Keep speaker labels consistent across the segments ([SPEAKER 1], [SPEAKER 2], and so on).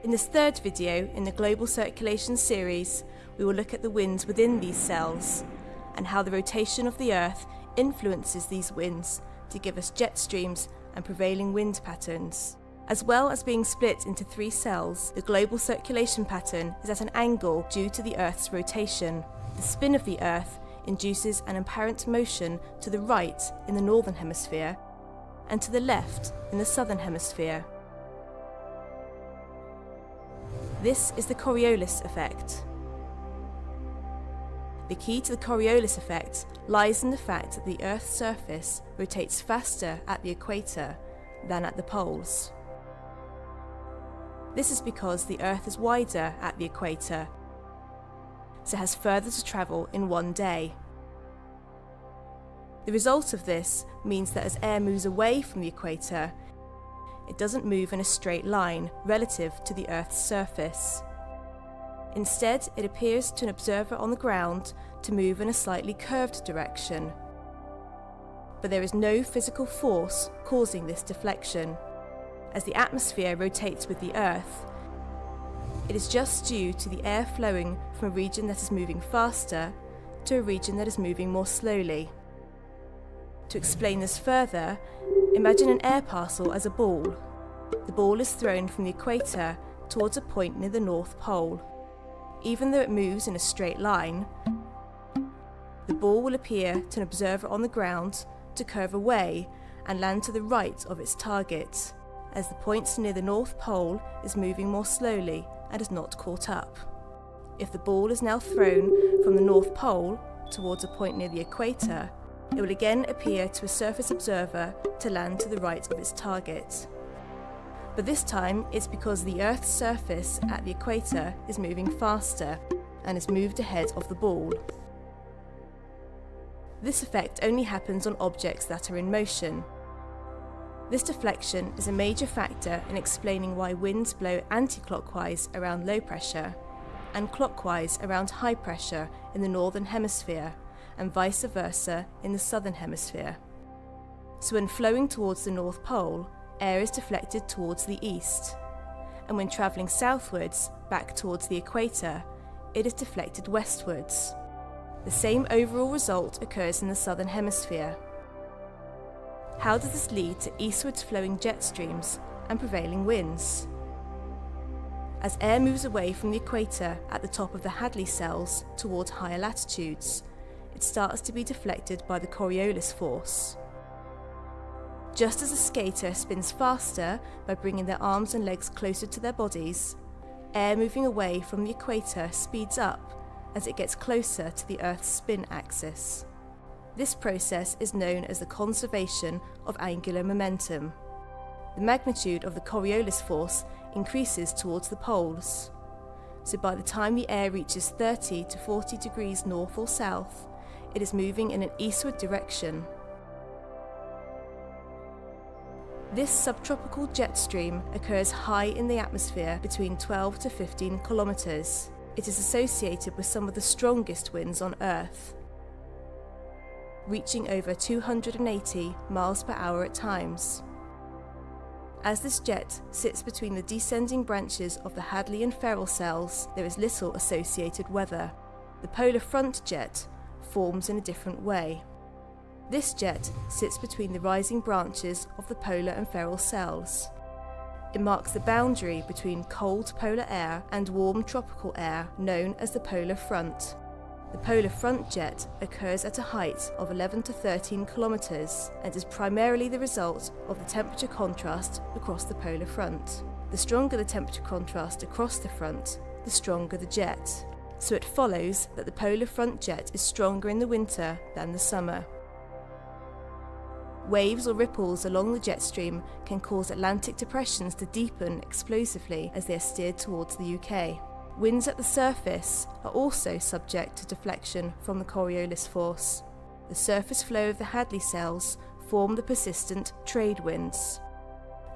[SPEAKER 1] In this third video in the Global Circulation series, we will look at the winds within these cells and how the rotation of the Earth influences these winds to give us jet streams and prevailing wind patterns. As well as being split into 3 cells, the global circulation pattern is at an angle due to the Earth's rotation. The spin of the Earth induces an apparent motion to the right in the northern hemisphere and to the left in the southern hemisphere. This is the Coriolis effect. The key to the Coriolis effect lies in the fact that the Earth's surface rotates faster at the equator than at the poles. This is because the Earth is wider at the equator, so has further to travel in one day. The result of this means that as air moves away from the equator, it doesn't move in a straight line relative to the Earth's surface. Instead, it appears to an observer on the ground to move in a slightly curved direction. But there is no physical force causing this deflection. As the atmosphere rotates with the Earth, it is just due to the air flowing from a region that is moving faster to a region that is moving more slowly. To explain this further, imagine an air parcel as a ball. The ball is thrown from the equator towards a point near the North Pole. Even though it moves in a straight line, the ball will appear to an observer on the ground to curve away and land to the right of its target, as the point near the North Pole is moving more slowly and is not caught up. If the ball is now thrown from the North Pole towards a point near the equator, it will again appear to a surface observer to land to the right of its target. But this time it's because the Earth's surface at the equator is moving faster and is moved ahead of the ball. This effect only happens on objects that are in motion. This deflection is a major factor in explaining why winds blow anti-clockwise around low pressure and clockwise around high pressure in the northern hemisphere and vice versa in the southern hemisphere. So when flowing towards the North Pole, air is deflected towards the east, and when travelling southwards back towards the equator, it is deflected westwards. The same overall result occurs in the southern hemisphere. How does this lead to eastwards flowing jet streams and prevailing winds? As air moves away from the equator at the top of the Hadley cells towards higher latitudes, it starts to be deflected by the Coriolis force. Just as a skater spins faster by bringing their arms and legs closer to their bodies, air moving away from the equator speeds up as it gets closer to the Earth's spin axis. This process is known as the conservation of angular momentum. The magnitude of the Coriolis force increases towards the poles, so by the time the air reaches 30 to 40 degrees north or south, it is moving in an eastward direction. This subtropical jet stream occurs high in the atmosphere between 12 to 15 kilometers. It is associated with some of the strongest winds on Earth, reaching over 280 miles per hour at times. As this jet sits between the descending branches of the Hadley and Ferrel cells, there is little associated weather. The polar front jet forms in a different way. This jet sits between the rising branches of the polar and Ferrel cells. It marks the boundary between cold polar air and warm tropical air, known as the polar front. The polar front jet occurs at a height of 11 to 13 kilometers and is primarily the result of the temperature contrast across the polar front. The stronger the temperature contrast across the front, the stronger the jet. So it follows that the polar front jet is stronger in the winter than the summer. Waves or ripples along the jet stream can cause Atlantic depressions to deepen explosively as they are steered towards the UK. Winds at the surface are also subject to deflection from the Coriolis force. The surface flow of the Hadley cells form the persistent trade winds.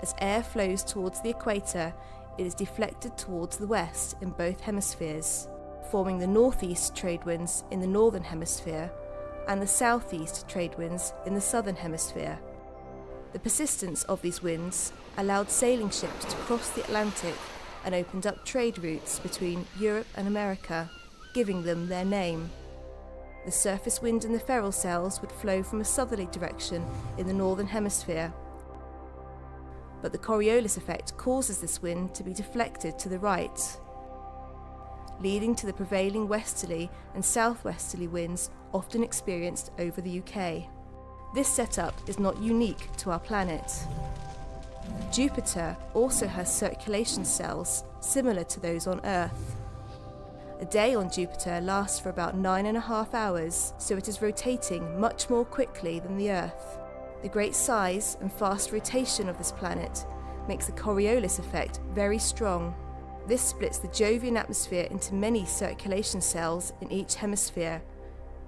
[SPEAKER 1] As air flows towards the equator, it is deflected towards the west in both hemispheres, forming the northeast trade winds in the northern hemisphere and the southeast trade winds in the southern hemisphere. The persistence of these winds allowed sailing ships to cross the Atlantic and opened up trade routes between Europe and America, giving them their name. The surface wind in the Ferrel cells would flow from a southerly direction in the northern hemisphere, but the Coriolis effect causes this wind to be deflected to the right, leading to the prevailing westerly and southwesterly winds often experienced over the UK. This setup is not unique to our planet. Jupiter also has circulation cells similar to those on Earth. A day on Jupiter lasts for about 9.5 hours, so it is rotating much more quickly than the Earth. The great size and fast rotation of this planet makes the Coriolis effect very strong. This splits the Jovian atmosphere into many circulation cells in each hemisphere,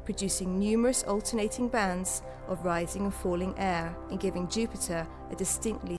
[SPEAKER 1] producing numerous alternating bands of rising and falling air and giving Jupiter a distinctly